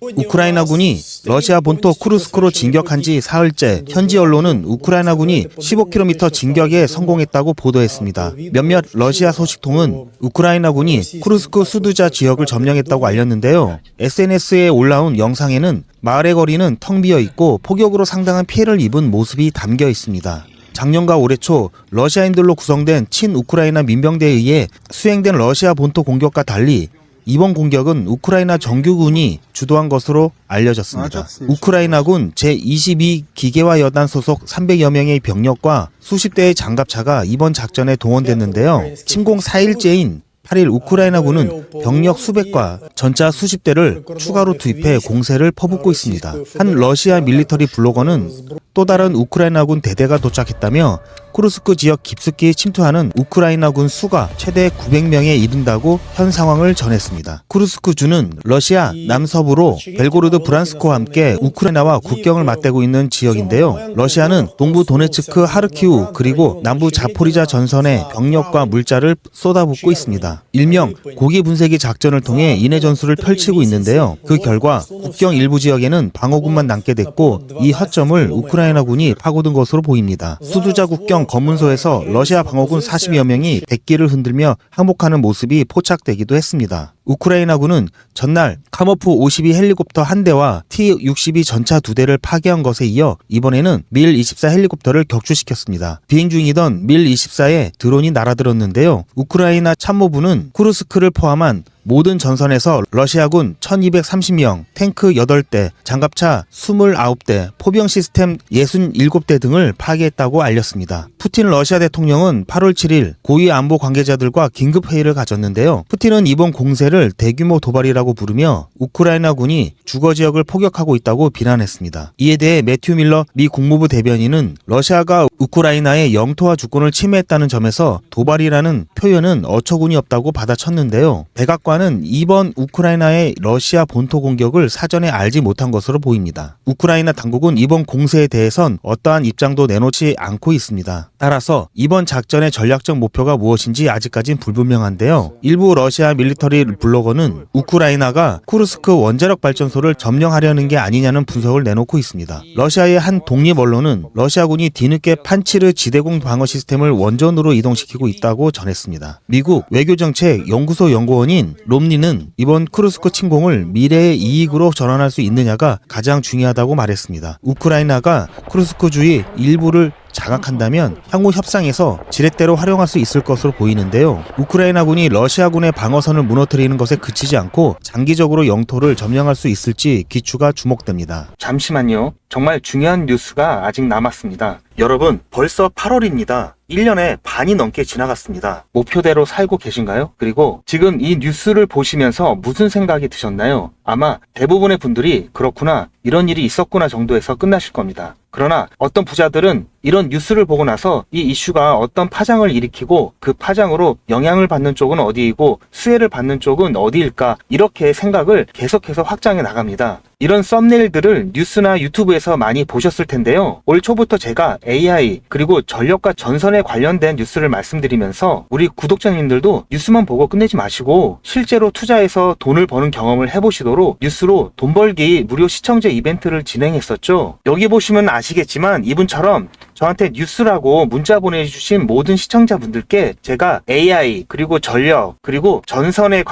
우크라이나군이 러시아 본토 쿠르스크로 진격한 지 사흘째, 현지 언론은 우크라이나군이 15km 진격에 성공했다고 보도했습니다. 몇몇 러시아 소식통은 우크라이나군이 쿠르스크 수두자 지역을 점령했다고 알렸는데요. SNS에 올라온 영상에는 마을의 거리는 텅 비어 있고 폭격으로 상당한 피해를 입은 모습이 담겨 있습니다. 작년과 올해 초 러시아인들로 구성된 친우크라이나 민병대에 의해 수행된 러시아 본토 공격과 달리 이번 공격은 우크라이나 정규군이 주도한 것으로 알려졌습니다. 우크라이나군 제22 기계화 여단 소속 300여 명의 병력과 수십 대의 장갑차가 이번 작전에 동원됐는데요. 침공 4일째인 8일 우크라이나군은 병력 수백과 전차 수십 대를 추가로 투입해 공세를 퍼붓고 있습니다. 한 러시아 밀리터리 블로거는 또 다른 우크라이나군 대대가 도착했다며 쿠르스크 지역 깊숙이 침투하는 우크라이나군 수가 최대 900명에 이른다고 현 상황을 전했습니다. 쿠르스크주는 러시아 남서부로 벨고로드 브란스크와 함께 우크라이나와 국경을 맞대고 있는 지역인데요. 러시아는 동부 도네츠크 하르키우 그리고 남부 자포리자 전선에 병력과 물자를 쏟아붓고 있습니다. 일명 고기 분쇄기 작전을 통해 인해 전술을 펼치고 있는데요. 그 결과 국경 일부 지역에는 방어군만 남게 됐고 이 허점을 우크라이나군이 파고든 것으로 보입니다. 수두자 국경 검문소에서 러시아 방어군 40여 명이 백기를 흔들며 항복하는 모습이 포착되기도 했습니다. 우크라이나군은 전날 카모프 52 헬리콥터 한 대와 T-62 전차 2대를 파괴한 것에 이어 이번에는 밀-24 헬리콥터를 격추시켰습니다. 비행 중이던 밀-24에 드론이 날아들었는데요. 우크라이나 참모부는 쿠르스크를 포함한 모든 전선에서 러시아군 1230명, 탱크 8대, 장갑차 29대, 포병 시스템 67대 등을 파괴했다고 알렸습니다. 푸틴 러시아 대통령은 8월 7일 고위 안보 관계자들과 긴급회의를 가졌는데요. 푸틴은 이번 공세를 대규모 도발이라고 부르며 우크라이나군이 주거 지역을 포격하고 있다고 비난했습니다. 이에 대해 매튜 밀러 미 국무부 대변인은 러시아가 우크라이나의 영토와 주권을 침해했다는 점에서 도발이라는 표현은 어처구니 없다고 받아쳤는데요. 백악관은 이번 우크라이나의 러시아 본토 공격을 사전에 알지 못한 것으로 보입니다. 우크라이나 당국은 이번 공세에 대해선 어떠한 입장도 내놓지 않고 있습니다. 따라서 이번 작전의 전략적 목표가 무엇인지 아직까진 불분명한데요. 일부 러시아 밀리터리 블로거는 우크라이나가 쿠르스크 원자력 발전소를 점령하려는 게 아니냐는 분석을 내놓고 있습니다. 러시아의 한 독립 언론은 러시아군이 뒤늦게 판치르 지대공 방어 시스템을 원전으로 이동시키고 있다고 전했습니다. 미국 외교정책 연구소 연구원인 롬니는 이번 쿠르스크 침공을 미래의 이익으로 전환할 수 있느냐가 가장 중요하다고 말했습니다. 우크라이나가 쿠르스크주의 일부를 장악한다면 향후 협상에서 지렛대로 활용할 수 있을 것으로 보이는데요. 우크라이나군이 러시아군의 방어선을 무너뜨리는 것에 그치지 않고 장기적으로 영토를 점령할 수 있을지 귀추가 주목됩니다. 잠시만요. 정말 중요한 뉴스가 아직 남았습니다. 여러분, 벌써 8월입니다. 1년에 반이 넘게 지나갔습니다. 목표대로 살고 계신가요? 그리고 지금 이 뉴스를 보시면서 무슨 생각이 드셨나요? 아마 대부분의 분들이 그렇구나, 이런 일이 있었구나 정도에서 끝나실 겁니다. 그러나 어떤 부자들은 이런 뉴스를 보고 나서 이 이슈가 어떤 파장을 일으키고 그 파장으로 영향을 받는 쪽은 어디이고 수혜를 받는 쪽은 어디일까, 이렇게 생각을 계속해서 확장해 나갑니다. 이런 썸네일들을 뉴스나 유튜브에서 많이 보셨을 텐데요. 올 초부터 제가 AI 그리고 전력과 전선에 관련된 뉴스를 말씀드리면서 우리 구독자님들도 뉴스만 보고 끝내지 마시고 실제로 투자해서 돈을 버는 경험을 해보시도록 뉴스로 돈 벌기 무료 시청제 이벤트를 진행했었죠. 여기 보시면 아시겠지만 이분처럼 저한테 뉴스라고 문자 보내주신 모든 시청자분들께 제가 AI 그리고 전력 그리고 전선에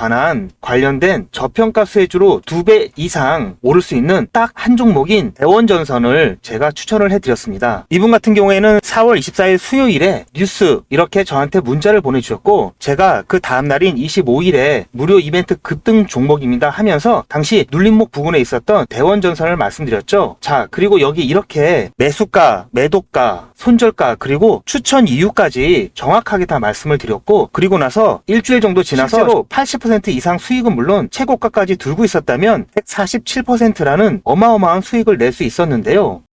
관련된 저평가 수혜주로 2배 이상 오를 수 있는 딱 한 종목인 대원전선을 제가 추천을 해드렸습니다. 이분 같은 경우에는 4월 24일 수요일에 뉴스 이렇게 저한테 문자를 보내주셨고 제가 그 다음날인 25일에 무료 이벤트 급등 종목입니다 하면서 당시 눌림목 부근에 있었던 대원전선을 말씀드렸죠. 자, 그리고 여기 이렇게 매수가, 매도가, 손절가 그리고 추천 이유까지 정확하게 다 말씀을 드렸고, 그리고 나서 일주일 정도 지나서 실제로 80% 이상 수익은 물론 최고가까지 들고 있었다면 147%라는 어마어마한 수익을 낼 수 있었는데요.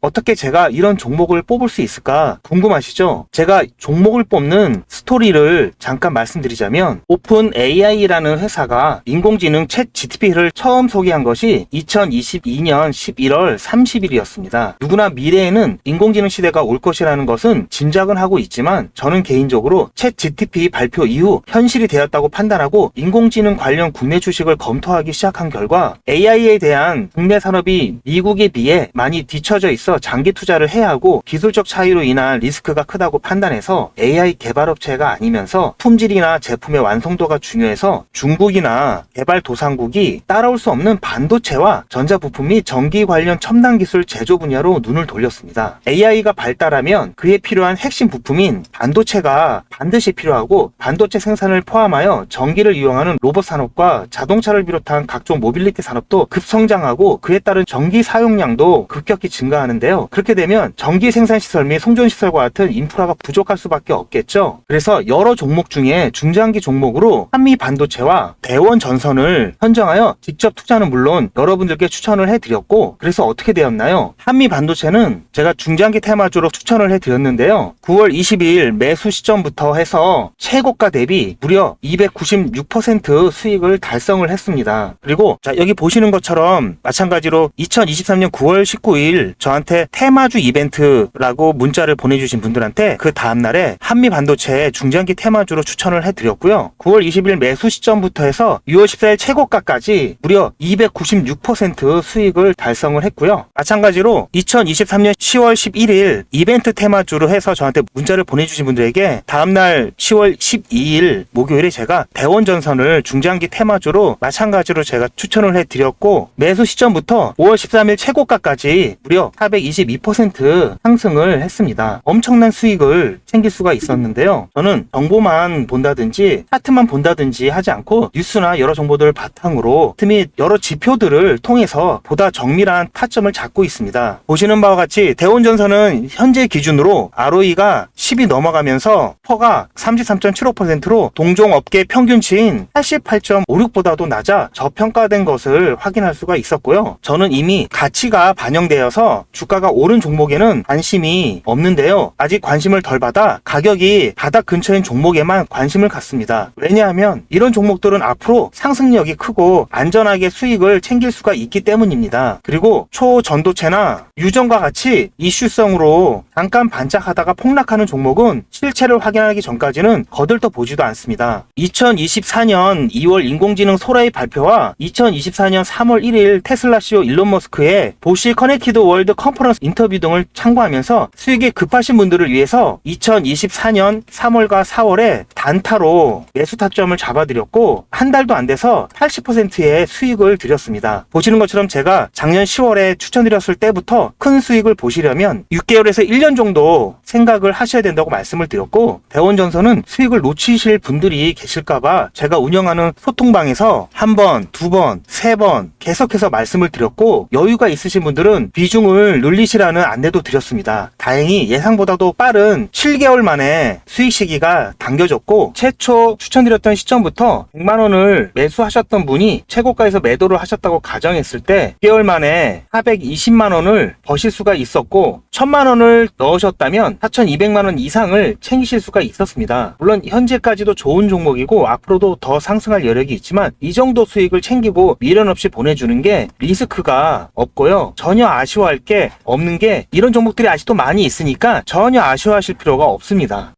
어떻게 제가 이런 종목을 뽑을 수 있을까 궁금하시죠? 제가 종목을 뽑는 스토리를 잠깐 말씀드리자면 오픈 AI라는 회사가 인공지능 챗 GTP를 처음 소개한 것이 2022년 11월 30일이었습니다. 누구나 미래에는 인공지능 시대가 올 것이라는 것은 짐작은 하고 있지만 저는 개인적으로 챗 GTP 발표 이후 현실이 되었다고 판단하고 인공지능 관련 국내 주식을 검토하기 시작한 결과 AI에 대한 국내 산업이 미국에 비해 많이 뒤처져 있어 장기 투자를 해야 하고 기술적 차이로 인한 리스크가 크다고 판단해서 AI 개발업체가 아니면서 품질이나 제품의 완성도가 중요해서 중국이나 개발도상국이 따라올 수 없는 반도체와 전자부품 및 전기 관련 첨단 기술 제조 분야로 눈을 돌렸습니다. AI가 발달하면 그에 필요한 핵심 부품인 반도체가 반드시 필요하고 반도체 생산을 포함하여 전기를 이용하는 로봇 산업과 자동차를 비롯한 각종 모빌리티 산업도 급성장하고 그에 따른 전기 사용량도 급격히 증가하는데요. 그렇게 되면 전기 생산 시설 및 송전 시설과 같은 인프라가 부족할 수밖에 없겠죠. 그래서 여러 종목 중에 중장기 종목으로 한미 반도체와 대원 전선을 선정하여 직접 투자는 물론 여러분들께 추천을 해드렸고, 그래서 어떻게 되었나요? 한미 반도체는 제가 중장기 테마주로 추천을 해드렸는데요. 9월 22일 매수 시점부터 해서 최고가 대비 무려 296% 수익을 달성을 했습니다. 그리고 자, 여기 보시는 것처럼 마찬가지로 2023년 9월 19일 저한테 테마주 이벤트라고 문자를 보내주신 분들한테 그 다음날에 한미 반도체 중장기 테마주로 추천을 해드렸고요. 9월 20일 매수 시점부터 해서 6월 14일 최고가까지 무려 296% 수익을 달성을 했고요. 마찬가지로 2023년 10월 11일 이벤트 테마주로 해서 저한테 문자를 보내주신 분들에게 다음날 10월 12일 목요일에 제가 대원전선을 중장기 테마주로 마찬가지로 제가 추천을 해드렸고, 매수 시점부터 5월 13일 최고가까지 무려 422% 상승을 했습니다. 엄청난 수익을 챙길 수가 있었는데요. 저는 정보만 본다든지 차트만 본다든지 하지 않고 뉴스나 여러 정보들을 바탕으로 및 여러 지표들을 통해서 보다 정밀한 타점을 잡고 있습니다. 보시는 바와 같이 대원전선은 현재 기준으로 ROE가 10이 넘어가면서 퍼가 33.75%로 동종업계 평균치인 88.56보다도 낮아 저평가된 것을 확인할 수가 있었고요. 저는 이미 가치가 반영되어서 주가가 오른 종목에는 관심이 없는데요. 아직 관심을 덜 받아 가격이 바닥 근처인 종목에만 관심을 갖습니다. 왜냐하면 이런 종목들은 앞으로 상승력이 크고 안전하게 수익을 챙길 수가 있기 때문입니다. 그리고 초전도체나 유전과 같이 이슈성으로 잠깐 반짝하다가 폭락하는 종목은 실체를 확인하기 전까지는 거들떠 보지도 않습니다. 2024년 2월 인공지능 소라의 발표와 2024년 3월 1일 테슬라 CEO 일론 머스크의 보시 커넥티드 월드 컨퍼런스 인터뷰 등을 참고하면서 수익이 급하신 분들을 위해서 2024년 3월과 4월에 단타로 매수 타점을 잡아드렸고 한 달도 안 돼서 80%의 수익을 드렸습니다. 보시는 것처럼 제가 작년 10월에 추천드렸을 때부터 큰 수익을 보시려면 6개월에서 1년 정도 생각을 하셔야 된다고 말씀을 드렸고, 대원전선은 수익을 놓치실 분들이 계실까봐 제가 운영하는 소통방에서 한 번, 두 번, 세 번 계속해서 말씀을 드렸고, 여유가 있으신 분들은 비중을 늘리시라는 안내도 드렸습니다. 다행히 예상보다도 빠른 7개월 만에 수익 시기가 당겨졌고, 최초 추천드렸던 시점부터 100만원을 매수하셨던 분이 최고가에서 매도를 하셨다고 가정했을 때 6개월 만에 420만원을 버실 수가 있었고, 1000만원을 넣으셨다면 4200만원 이상을 챙기실 수가 있었습니다. 물론 현재까지도 좋은 종목이고 앞으로도 더 상승할 여력이 있지만 이 정도 수익을 챙기고 미련 없이 보내주는 게 리스크가 없고요. 전혀 아쉬워할 게 없는 게 이런 종목들이 아직도 많이 있으니까 전혀 아쉬워하실 필요가 없습니다.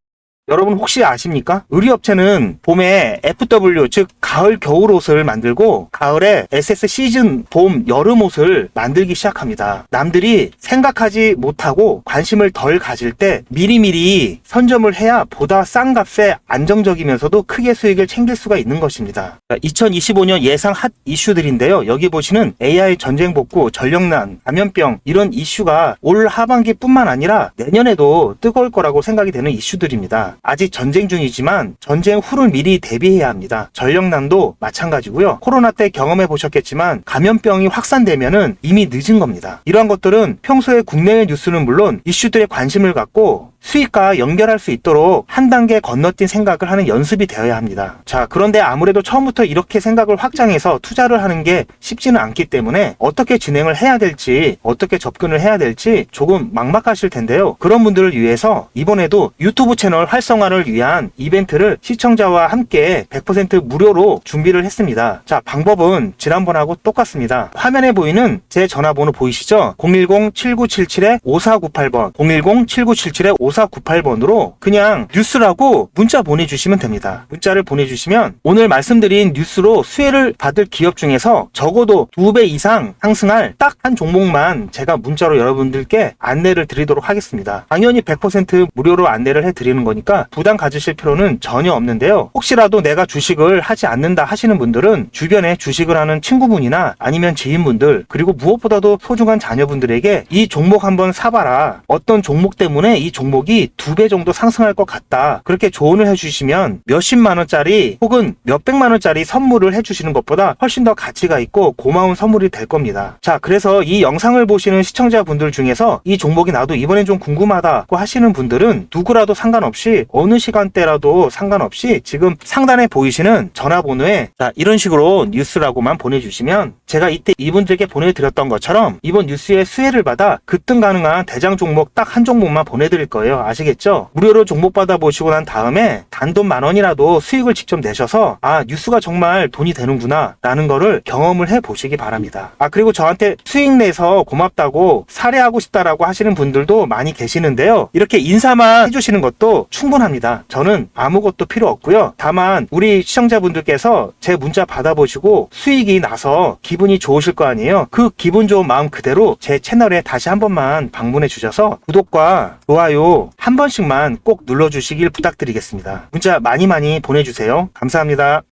여러분 혹시 아십니까? 의류업체는 봄에 FW, 즉 가을 겨울 옷을 만들고 가을에 SS 시즌 봄 여름 옷을 만들기 시작합니다. 남들이 생각하지 못하고 관심을 덜 가질 때 미리미리 선점을 해야 보다 싼 값에 안정적이면서도 크게 수익을 챙길 수가 있는 것입니다. 2025년 예상 핫 이슈들인데요. 여기 보시는 AI 전쟁 복구, 전력난, 감염병 이런 이슈가 올 하반기뿐만 아니라 내년에도 뜨거울 거라고 생각이 되는 이슈들입니다. 아직 전쟁 중이지만 전쟁 후를 미리 대비해야 합니다. 전력난도 마찬가지고요. 코로나 때 경험해 보셨겠지만 감염병이 확산되면은 이미 늦은 겁니다. 이러한 것들은 평소에 국내외 뉴스는 물론 이슈들에 관심을 갖고 수익과 연결할 수 있도록 한 단계 건너뛴 생각을 하는 연습이 되어야 합니다. 자, 그런데 아무래도 처음부터 이렇게 생각을 확장해서 투자를 하는 게 쉽지는 않기 때문에 어떻게 진행을 해야 될지, 어떻게 접근을 해야 될지 조금 막막하실 텐데요. 그런 분들을 위해서 이번에도 유튜브 채널 활성화를 위한 이벤트를 시청자와 함께 100% 무료로 준비를 했습니다. 자, 방법은 지난번하고 똑같습니다. 화면에 보이는 제 전화번호 보이시죠? 010-7977-5498번 010-7977-5498번으로 그냥 뉴스라고 문자 보내주시면 됩니다. 문자를 보내주시면 오늘 말씀드린 뉴스로 수혜를 받을 기업 중에서 적어도 2배 이상 상승할 딱 한 종목만 제가 문자로 여러분들께 안내를 드리도록 하겠습니다. 당연히 100% 무료로 안내를 해드리는 거니까 부담 가지실 필요는 전혀 없는데요. 혹시라도 내가 주식을 하지 않는다 하시는 분들은 주변에 주식을 하는 친구분이나 아니면 지인분들, 그리고 무엇보다도 소중한 자녀분들에게 이 종목 한번 사봐라, 어떤 종목 때문에 이 종목이 2배 정도 상승할 것 같다, 그렇게 조언을 해주시면 몇십만 원짜리 혹은 몇백만 원짜리 선물을 해주시는 것보다 훨씬 더 가치가 있고 고마운 선물이 될 겁니다. 자, 그래서 이 영상을 보시는 시청자분들 중에서 이 종목이 나도 이번엔 좀 궁금하다고 하시는 분들은 누구라도 상관없이, 어느 시간대라도 상관없이 지금 상단에 보이시는 전화번호에 자, 이런 식으로 뉴스라고만 보내주시면 제가 이때 이분들께 보내드렸던 것처럼 이번 뉴스의 수혜를 받아 급등 가능한 대장 종목 딱 한 종목만 보내드릴 거예요. 아시겠죠? 무료로 종목 받아보시고 난 다음에 단돈 10,000원이라도 수익을 직접 내셔서 아, 뉴스가 정말 돈이 되는구나 라는 거를 경험을 해보시기 바랍니다. 아, 그리고 저한테 수익 내서 고맙다고 사례하고 싶다라고 하시는 분들도 많이 계시는데요. 이렇게 인사만 해주시는 것도 충분합니다. 저는 아무것도 필요 없고요. 다만 우리 시청자분들께서 제 문자 받아보시고 수익이 나서 기분이 좋으실 거 아니에요. 그 기분 좋은 마음 그대로 제 채널에 다시 한 번만 방문해 주셔서 구독과 좋아요 한 번씩만 꼭 눌러주시길 부탁드리겠습니다. 문자 많이 보내주세요. 감사합니다.